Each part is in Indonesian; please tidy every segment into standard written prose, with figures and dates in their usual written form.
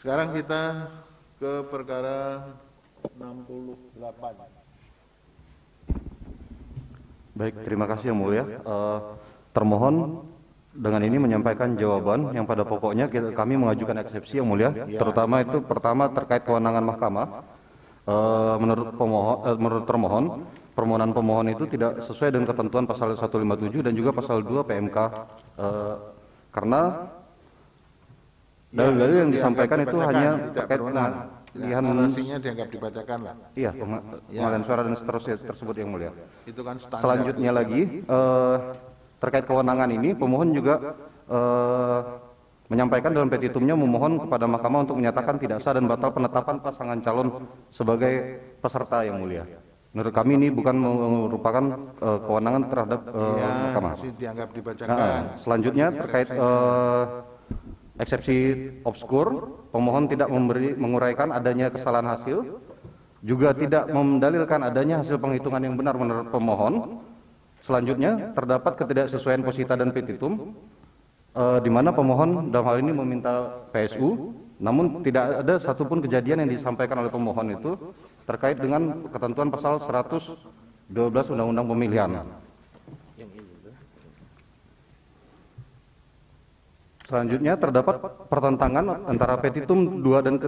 Sekarang kita ke perkara 68. Baik, terima kasih Yang Mulia. Termohon dengan ini menyampaikan jawaban yang pada pokoknya kami mengajukan eksepsi Yang Mulia, terutama itu pertama terkait kewenangan mahkamah. Menurut termohon, permohonan pemohon itu tidak sesuai dengan ketentuan pasal 157 dan juga pasal 2 PMK, karena dalil-dalil yang disampaikan itu hanya terkait dengan narasinya dianggap dibacakan lah. Iya, pengalihan suara dan seterusnya tersebut Yang Mulia. Itu kan standar. Selanjutnya lagi, terkait kewenangan ini, pemohon juga menyampaikan dalam petitumnya memohon kepada mahkamah untuk menyatakan tidak sah dan batal penetapan pasangan calon sebagai peserta Yang Mulia. Menurut kami ini bukan merupakan kewenangan terhadap mahkamah. Masih dianggap dibacakan. Selanjutnya terkait eksepsi obskur, pemohon tidak menguraikan adanya kesalahan hasil, juga tidak mendalilkan adanya hasil penghitungan yang benar menurut pemohon. Selanjutnya terdapat ketidaksesuaian posita dan petitum, di mana pemohon dalam hal ini meminta PSU, namun tidak ada satupun kejadian yang disampaikan oleh pemohon itu terkait dengan ketentuan pasal 112 Undang-Undang Pemilihan. Selanjutnya terdapat pertentangan antara petitum 2 dan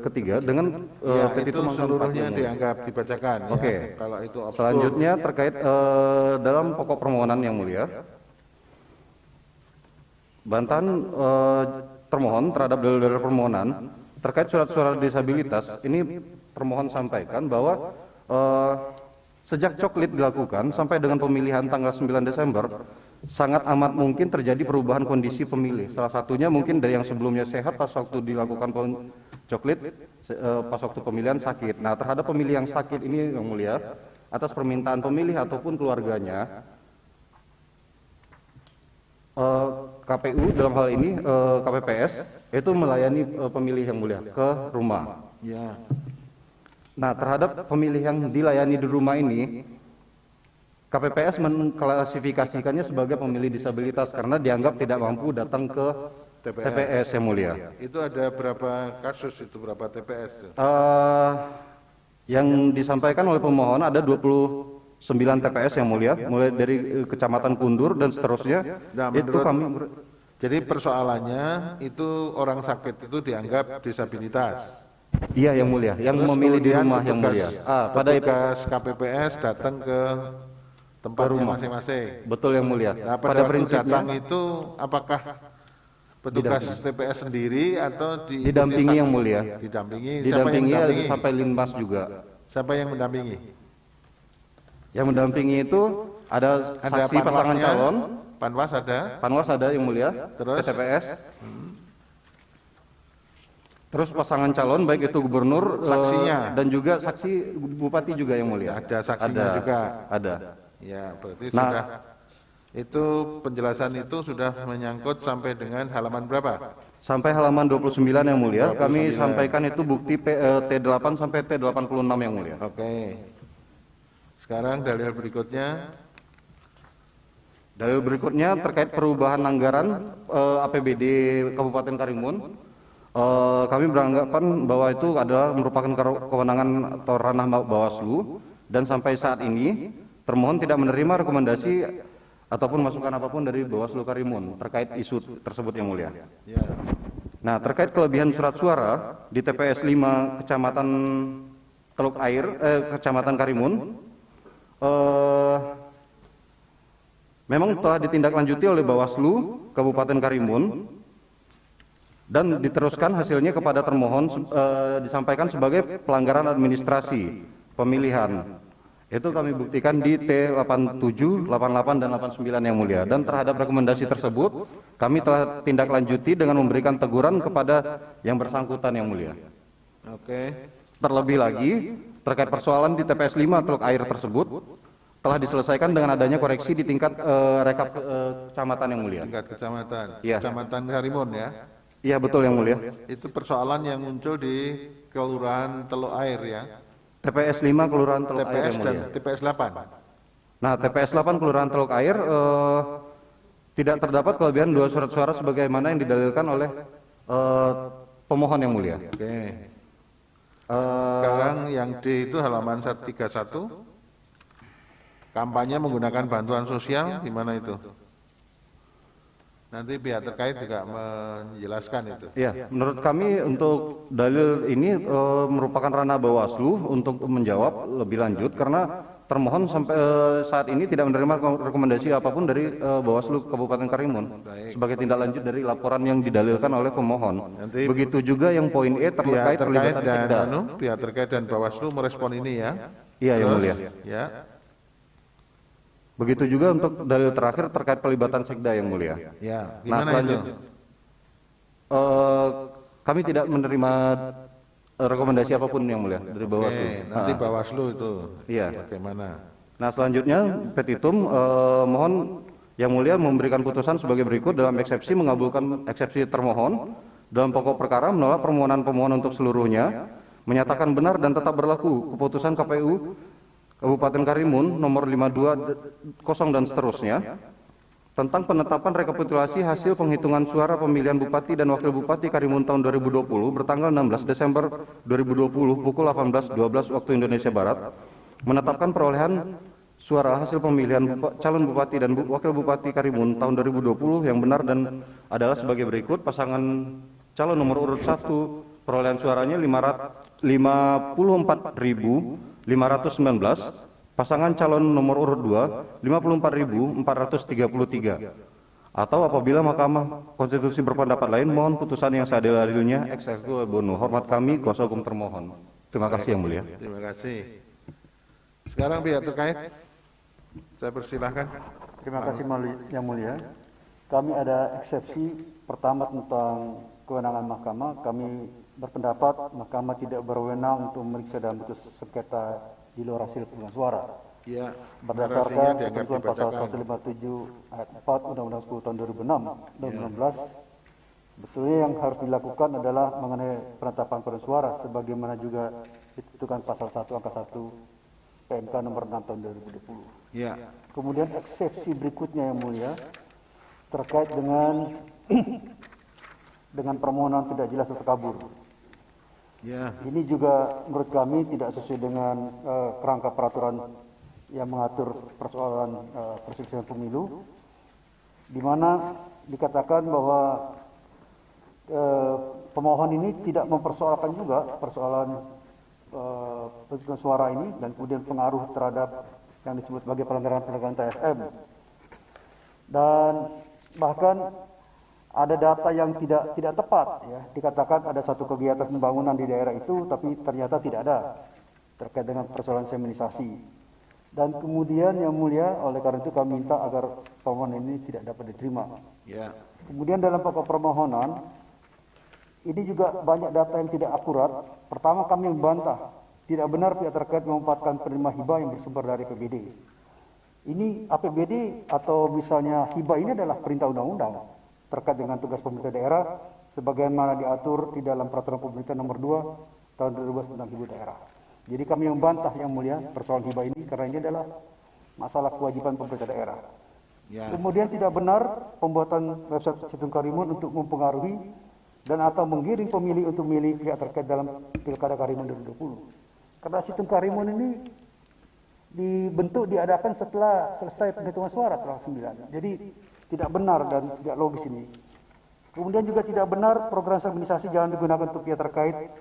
ketiga dengan petitum itu seluruhnya dianggap dibacakan. Oke. Ya. Kalau itu obskur. Selanjutnya terkait dalam pokok permohonan Yang Mulia, bantahan termohon terhadap dalil-dalil permohonan terkait surat-suara disabilitas ini, termohon sampaikan bahwa sejak coklit dilakukan sampai dengan pemilihan tanggal 9 Desember sangat amat mungkin terjadi perubahan kondisi pemilih. Salah satunya mungkin dari yang sebelumnya sehat pas waktu dilakukan coklit, pas waktu pemilihan sakit. Nah, terhadap pemilih yang sakit ini Yang Mulia, atas permintaan pemilih ataupun keluarganya, KPU dalam hal ini KPPS itu melayani pemilih Yang Mulia ke rumah. Ya. Nah, terhadap pemilih yang dilayani di rumah ini, KPPS mengklasifikasikannya sebagai pemilih disabilitas karena dianggap tidak mampu datang ke TPS Yang Mulia. Itu ada berapa kasus itu, berapa TPS? Yang disampaikan oleh pemohon ada 29 TPS Yang Mulia, mulai dari Kecamatan Kundur dan seterusnya. Nah, jadi persoalannya itu orang sakit itu dianggap disabilitas. Iya Yang Mulia, yang Terus memilih di rumah petugas, Yang Mulia. Petugas KPPS datang ke tempatnya masing-masing. Betul Yang Mulia. Nah, pada prinsipnya datang itu apakah petugas TPS sendiri atau didampingi Yang Mulia? Didampingi ada sampai Linmas juga. Siapa yang mendampingi? Yang mendampingi itu ada saksi pasangan calon, Panwas ada Yang Mulia, terus TPS. Terus pasangan calon baik itu gubernur, saksinya dan juga saksi bupati juga Yang Mulia. Ada saksinya juga. Ada. Ya, berarti sudah itu penjelasan itu sudah menyangkut sampai dengan halaman berapa? Sampai halaman 29 Yang Mulia. 29. Kami sampaikan itu bukti T8 sampai T86 Yang Mulia. Oke. Sekarang dalil berikutnya. Dalil berikutnya terkait perubahan anggaran APBD Kabupaten Karimun. Kami beranggapan bahwa itu adalah merupakan kewenangan atau ranah Bawaslu, dan sampai saat ini termohon tidak menerima rekomendasi ataupun masukan apapun dari Bawaslu Karimun terkait isu tersebut Yang Mulia. Ya. Nah, terkait kelebihan surat suara di TPS 5 Kecamatan Teluk Air, Kecamatan Karimun, memang telah ditindaklanjuti oleh Bawaslu Kabupaten Karimun dan diteruskan hasilnya kepada termohon, disampaikan sebagai pelanggaran administrasi pemilihan. Itu kami buktikan di T87, 88, dan 89 Yang Mulia. Dan terhadap rekomendasi tersebut, kami telah tindak lanjuti dengan memberikan teguran kepada yang bersangkutan Yang Mulia. Oke. Terlebih lagi, terkait persoalan di TPS 5 Teluk Air tersebut, telah diselesaikan dengan adanya koreksi di tingkat rekap kecamatan Yang Mulia. Tingkat kecamatan. Ya. Kecamatan Karimun ya. Iya betul Yang Mulia. Itu persoalan yang muncul di Kelurahan Teluk Air ya. TPS 5 Kelurahan Teluk Air Yang dan Mulia. TPS 8. Nah, TPS 8 Kelurahan Teluk Air tidak terdapat kelebihan 2 surat suara sebagaimana yang didalilkan oleh pemohon yang mulia. Oke. Sekarang yang D itu halaman 131. Kampanye menggunakan bantuan sosial, gimana itu? Nanti pihak terkait juga menjelaskan itu. Ya, menurut kami untuk dalil ini merupakan ranah Bawaslu untuk menjawab lebih lanjut karena termohon sampai saat ini tidak menerima rekomendasi apapun dari Bawaslu Kabupaten Karimun sebagai tindak lanjut dari laporan yang didalilkan oleh pemohon. Nanti begitu juga yang poin E terkait pelibatan sekda. Pihak terkait dan Bawaslu merespon ini ya. Iya, yang mulia. Ya. Begitu juga untuk dalil terakhir terkait pelibatan sekda yang mulia. Ya, Nah, gimana itu? selanjutnya kami tidak menerima rekomendasi apapun yang mulia dari Bawaslu. Oke, nanti Bawaslu itu. Iya. Bagaimana? Nah, selanjutnya petitum mohon yang mulia memberikan putusan sebagai berikut dalam eksepsi mengabulkan eksepsi termohon dalam pokok perkara menolak permohonan pemohon untuk seluruhnya, menyatakan benar dan tetap berlaku keputusan KPU Kabupaten Karimun nomor 520 dan seterusnya tentang penetapan rekapitulasi hasil penghitungan suara pemilihan Bupati dan Wakil Bupati Karimun tahun 2020 bertanggal 16 Desember 2020 pukul 18.12 waktu Indonesia Barat, menetapkan perolehan suara hasil pemilihan calon Bupati dan Wakil Bupati Karimun tahun 2020 yang benar dan adalah sebagai berikut. Pasangan calon nomor urut 1 perolehan suaranya 54.519, pasangan calon nomor urut 2 54.433. Atau apabila Mahkamah Konstitusi berpendapat lain, mohon putusan yang seadil-adilnya ex equo bono. Hormat kami, kuasa hukum termohon. Terima kasih yang mulia. Terima kasih. Sekarang pihak terkait, saya persilahkan. Terima kasih yang mulia. Kami ada eksepsi pertama tentang kewenangan mahkamah. Kami berpendapat mahkamah tidak berwenang untuk memeriksa dan memutus sengketa di luar hasil penghitungan suara. Ya, Berdasarkan dianggap ketentuan pasal dibacakan. 157 ayat 4 Undang-Undang 10 tahun 2016, betulnya yang harus dilakukan adalah mengenai penetapan perolehan suara sebagaimana juga ditentukan pasal 1 angka 1 PMK nomor 6 tahun 2020. Ya, Kemudian eksepsi berikutnya yang mulia terkait dengan dengan permohonan tidak jelas atau kabur. ya, Ini juga menurut kami tidak sesuai dengan kerangka peraturan yang mengatur persoalan perselisihan pemilu, di mana dikatakan bahwa pemohon ini tidak mempersoalkan juga persoalan penghitungan suara ini dan kemudian pengaruh terhadap yang disebut sebagai pelanggaran TSM. Dan bahkan ada data yang tidak tepat, ya. Dikatakan ada satu kegiatan pembangunan di daerah itu, tapi ternyata tidak ada terkait dengan persoalan seminisasi. Dan kemudian yang mulia, oleh karena itu kami minta agar permohonan ini tidak dapat diterima. ya, Kemudian dalam pokok permohonan, ini juga banyak data yang tidak akurat. Pertama, kami membantah tidak benar pihak terkait memanfaatkan penerima hibah yang bersumber dari APBD. Ini APBD atau misalnya hibah ini adalah perintah undang-undang terkait dengan tugas pemerintah daerah sebagaimana diatur di dalam peraturan pemerintah nomor 2 tahun 2012 tentang hibah daerah. Jadi kami membantah yang mulia persoalan hibah ini karena ini adalah masalah kewajiban pemerintah daerah. ya, Kemudian tidak benar pembuatan website Situng Karimun untuk mempengaruhi dan atau menggiring pemilih untuk memilih pihak terkait dalam Pilkada Karimun 2020. Karena Situng Karimun ini diadakan setelah selesai penghitungan suara tanggal 9. Jadi tidak benar dan tidak logis ini. Kemudian juga tidak benar program seminisasi jangan digunakan untuk pihak terkait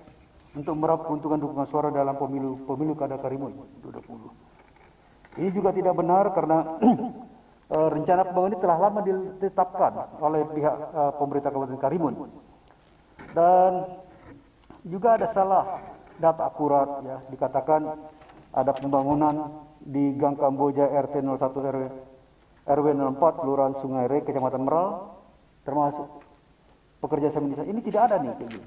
untuk meraup keuntungan dukungan suara dalam pemilu Kada Karimun 2020. Ini juga tidak benar karena rencana pembangunan ini telah lama ditetapkan oleh pihak pemerintah Kabupaten Karimun. Dan juga ada salah data akurat, ya, dikatakan ada pembangunan di Gang Kamboja RT 01 RW 04 Kelurahan Sungai Re Kecamatan Meral termasuk pekerja seminisasi. Ini tidak ada nih kayak gini.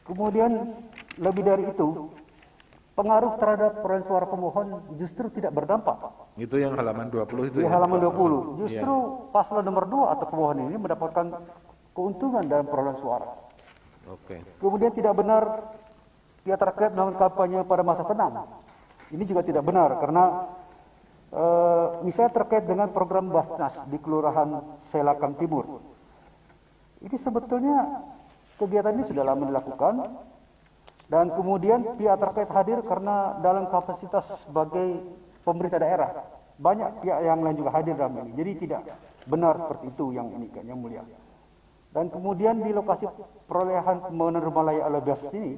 Kemudian lebih dari itu, pengaruh terhadap perolehan suara pemohon justru tidak berdampak. itu yang halaman 20 itu Di ya. halaman 20, justru paslon nomor 2 atau pemohon ini mendapatkan keuntungan dalam perolehan suara. Oke, Kemudian tidak benar dia terkait dengan kampanye pada masa tenang. Ini juga tidak benar karena misalnya terkait dengan program Basnas di Kelurahan Selakang Timur. Ini sebetulnya kegiatan ini sudah lama dilakukan dan kemudian pihak terkait hadir karena dalam kapasitas sebagai pemerintah daerah. Banyak pihak yang lain juga hadir dalam ini. Jadi tidak benar seperti itu yang ini kan, yang mulia. Dan kemudian di lokasi perolehan pembangunan rumah layak LBF ini,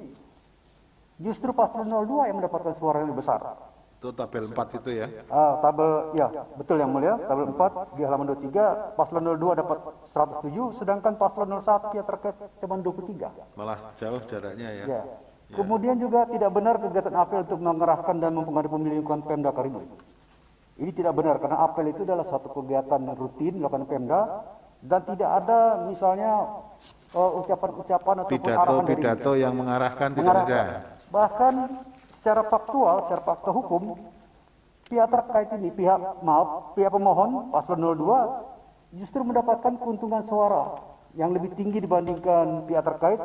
justru paslon 02 yang mendapatkan suara yang lebih besar. Itu tabel 4 itu ya. Tabel, ya betul yang mulia, tabel 4 di halaman 23, paslon 02 dapat 107, sedangkan paslon 01 pihak terkait cuma 23. Malah jauh jaraknya ya. Ya. Kemudian juga tidak benar kegiatan apel untuk mengerahkan dan mempengaruhi pemilih lingkungan Pemda Karimun. Ini tidak benar karena apel itu adalah satu kegiatan rutin dilakukan Pemda dan tidak ada misalnya ucapan-ucapan ataupun arahan dari pidato yang mengarahkan tidak ada. Bahkan secara faktual, secara fakta hukum, pihak terkait ini, pihak pemohon paslon 02 justru mendapatkan keuntungan suara yang lebih tinggi dibandingkan pihak terkait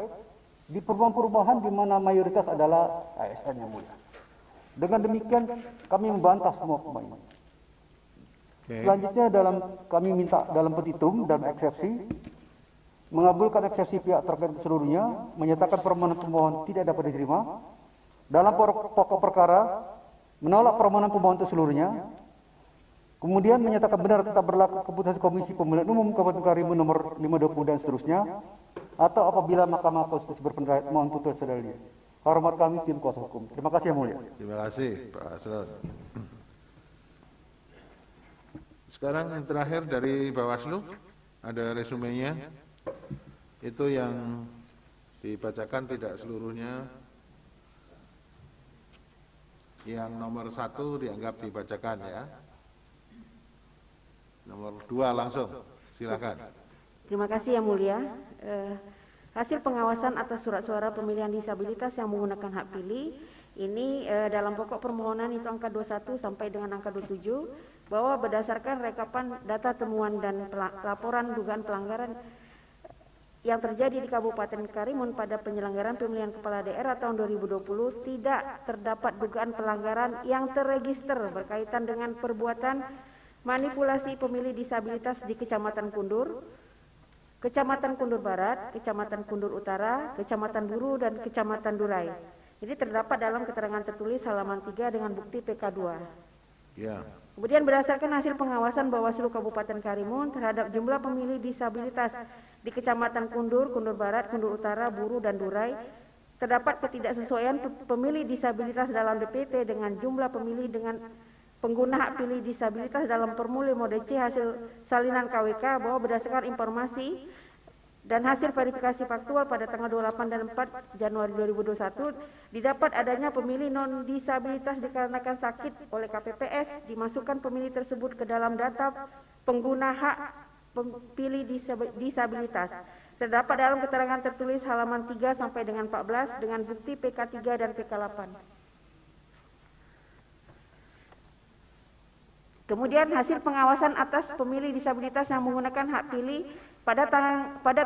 di perumahan-perumahan di mana mayoritas adalah ASN yang mulia. Dengan demikian kami membantah semua pemain. Selanjutnya kami minta dalam petitum dan eksepsi mengabulkan eksepsi pihak terkait seluruhnya, menyatakan permohonan pemohon tidak dapat diterima. Dalam pokok perkara menolak permohonan pemohon itu seluruhnya. Kemudian menyatakan benar tetap berlaku keputusan Komisi Pemilihan Umum Kabupaten Karimun nomor 520 dan seterusnya. Atau apabila Mahkamah Konstitusi berpendapat mohon putus sedalia. Hormat kami tim kuasa hukum. Terima kasih yang mulia. Terima kasih Pak Asron. Sekarang yang terakhir dari Bawaslu, ada resumenya. Itu yang dibacakan tidak seluruhnya. Yang nomor 1 dianggap dibacakan ya. Nomor 2 langsung, silakan. Terima kasih yang mulia. Hasil pengawasan atas surat suara pemilihan disabilitas yang menggunakan hak pilih ini dalam pokok permohonan itu angka 21 sampai dengan angka 27 bahwa berdasarkan rekapan data temuan dan laporan dugaan pelanggaran yang terjadi di Kabupaten Karimun pada penyelenggaraan pemilihan kepala daerah tahun 2020 tidak terdapat dugaan pelanggaran yang terregister berkaitan dengan perbuatan manipulasi pemilih disabilitas di Kecamatan Kundur, Kecamatan Kundur Barat, Kecamatan Kundur Utara, Kecamatan Buru, dan Kecamatan Durai. Ini terdapat dalam keterangan tertulis halaman 3 dengan bukti PK2. Ya. Kemudian berdasarkan hasil pengawasan Bawaslu Kabupaten Karimun terhadap jumlah pemilih disabilitas di Kecamatan Kundur, Kundur Barat, Kundur Utara, Buru, dan Durai, terdapat ketidaksesuaian pemilih disabilitas dalam DPT dengan jumlah pemilih dengan pengguna hak pilih disabilitas dalam formulir mode C hasil salinan KWK bahwa berdasarkan informasi dan hasil verifikasi faktual pada tanggal 28 dan 4 Januari 2021 didapat adanya pemilih non disabilitas dikarenakan sakit oleh KPPS, dimasukkan pemilih tersebut ke dalam data pengguna hak pilih disabilitas. Terdapat dalam keterangan tertulis halaman 3 sampai dengan 14 dengan bukti PK3 dan PK8. Kemudian hasil pengawasan atas pemilih disabilitas yang menggunakan hak pilih pada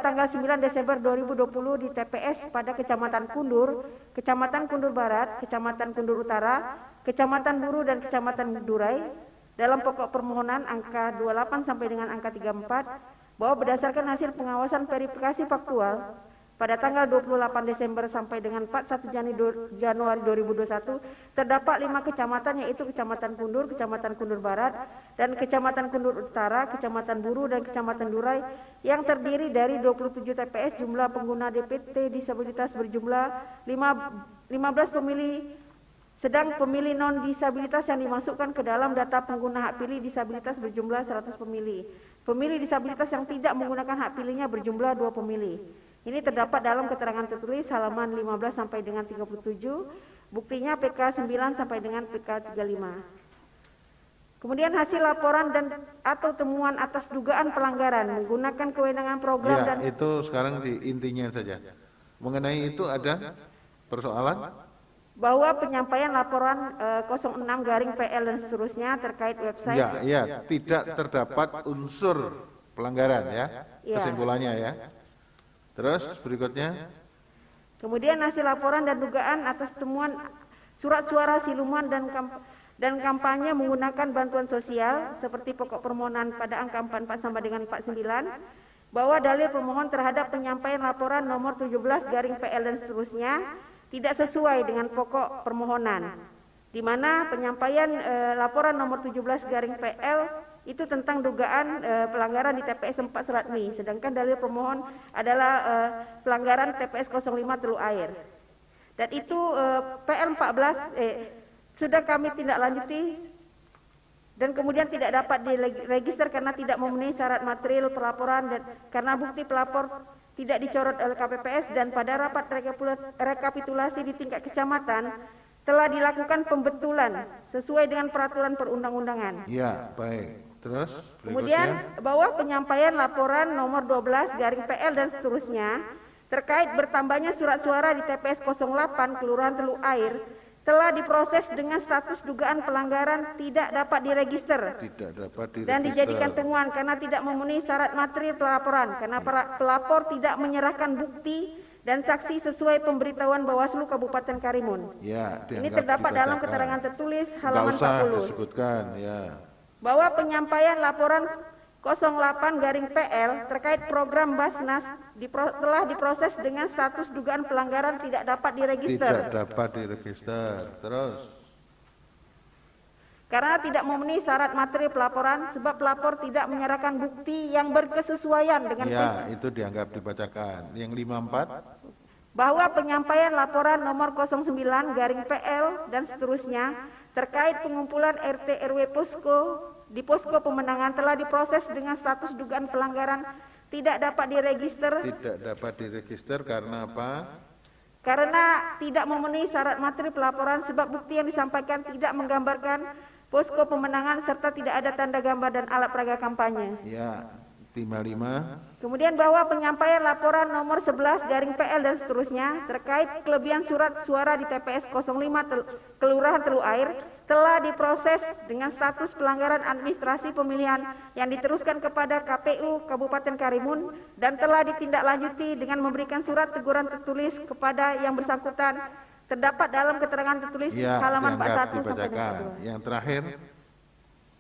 tanggal 9 Desember 2020 di TPS pada Kecamatan Kundur, Kecamatan Kundur Barat, Kecamatan Kundur Utara, Kecamatan Buru, dan Kecamatan Durai dalam pokok permohonan angka 28 sampai dengan angka 34 bahwa berdasarkan hasil pengawasan verifikasi faktual pada tanggal 28 Desember sampai dengan 41 Januari 2021 terdapat 5 kecamatan yaitu Kecamatan Kundur, Kecamatan Kundur Barat, dan Kecamatan Kundur Utara, Kecamatan Buru, dan Kecamatan Durai yang terdiri dari 27 TPS. Jumlah pengguna DPT disabilitas berjumlah 15 pemilih, sedang pemilih non disabilitas yang dimasukkan ke dalam data pengguna hak pilih disabilitas berjumlah 100 pemilih. Pemilih disabilitas yang tidak menggunakan hak pilihnya berjumlah 2 pemilih. Ini terdapat dalam keterangan tertulis halaman 15 sampai dengan 37, buktinya PK 9 sampai dengan PK 35. Kemudian hasil laporan dan atau temuan atas dugaan pelanggaran menggunakan kewenangan program ya, dan itu sekarang di intinya saja. Mengenai itu ada persoalan? Bahwa penyampaian laporan 06/PL dan seterusnya terkait website. Ya, tidak terdapat unsur pelanggaran ya, kesimpulannya ya. Terus berikutnya. Kemudian hasil laporan dan dugaan atas temuan surat suara siluman dan kampanye menggunakan bantuan sosial seperti pokok permohonan pada angka 44 sampai dengan 49 bahwa dalil pemohon terhadap penyampaian laporan nomor 17/PL dan seterusnya tidak sesuai dengan pokok permohonan, di mana penyampaian laporan nomor 17/PL itu tentang dugaan pelanggaran di TPS 4 Seratmi, sedangkan dalil pemohon adalah pelanggaran TPS 05 Teluk Air. Dan itu PL 14 sudah kami tindak lanjuti dan kemudian tidak dapat diregister karena tidak memenuhi syarat material pelaporan dan karena bukti pelapor tidak dicorot oleh KPPS, dan pada rapat rekapitulasi di tingkat kecamatan telah dilakukan pembetulan sesuai dengan peraturan perundang-undangan. Ya, baik. Terus Kemudian bahwa penyampaian laporan nomor 12/PL dan seterusnya terkait bertambahnya surat suara di TPS 08 Kelurahan Teluk Air telah diproses dengan status dugaan pelanggaran tidak dapat diregister dan dijadikan temuan karena tidak memenuhi syarat material pelaporan karena pelapor tidak menyerahkan bukti dan saksi sesuai pemberitahuan Bawaslu Kabupaten Karimun. Ya, ini terdapat dalam keterangan tertulis halaman 40. Disebutkan, ya. Bahwa penyampaian laporan 08/PL terkait program Basnas telah diproses dengan status dugaan pelanggaran tidak dapat diregister. Tidak dapat diregister. Terus. Karena tidak memenuhi syarat materi pelaporan sebab pelapor tidak menyerahkan bukti yang berkesesuaian dengan Ya, itu dianggap dibacakan. Yang 54. Bahwa penyampaian laporan nomor 09/PL dan seterusnya terkait pengumpulan RT RW posko di posko pemenangan telah diproses dengan status dugaan pelanggaran tidak dapat diregister. Tidak dapat diregister karena apa? Karena tidak memenuhi syarat materi pelaporan sebab bukti yang disampaikan tidak menggambarkan posko pemenangan serta tidak ada tanda gambar dan alat peraga kampanye. Ya, 55. Kemudian bahwa penyampaian laporan nomor 11/PL dan seterusnya terkait kelebihan surat suara di TPS 05 Kelurahan Teluk Air telah diproses dengan status pelanggaran administrasi pemilihan yang diteruskan kepada KPU Kabupaten Karimun dan telah ditindaklanjuti dengan memberikan surat teguran tertulis kepada yang bersangkutan terdapat dalam keterangan tertulis Ya, halaman dianggap 41 sampai dibacakan. 42. Yang terakhir.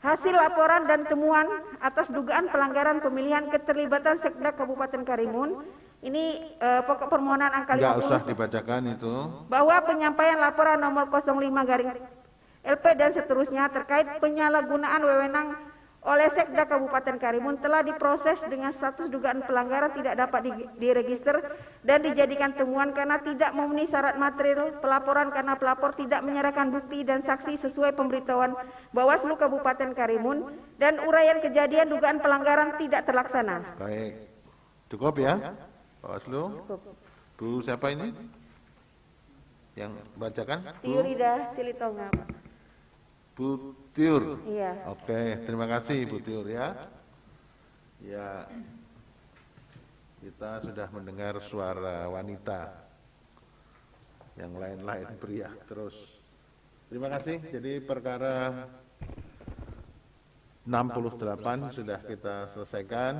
Hasil laporan dan temuan atas dugaan pelanggaran pemilihan keterlibatan Sekda Kabupaten Karimun, ini pokok permohonan angka 50. Enggak usah dibacakan itu. Bahwa penyampaian laporan nomor 05/LP dan seterusnya terkait penyalahgunaan wewenang oleh Sekda Kabupaten Karimun telah diproses dengan status dugaan pelanggaran tidak dapat diregister dan dijadikan temuan karena tidak memenuhi syarat material pelaporan karena pelapor tidak menyerahkan bukti dan saksi sesuai pemberitahuan Bawaslu Kabupaten Karimun dan uraian kejadian dugaan pelanggaran tidak terlaksana. Baik. Cukup ya, Bawaslu? Bu siapa ini? Yang bacakan? Tiurida Silitonga. Bu Tiur. Iya. Oke, terima kasih Bu Tiur ya. Ya, kita sudah mendengar suara wanita. Yang lain-lain pria. Terus, terima kasih. Jadi perkara 68 sudah kita selesaikan.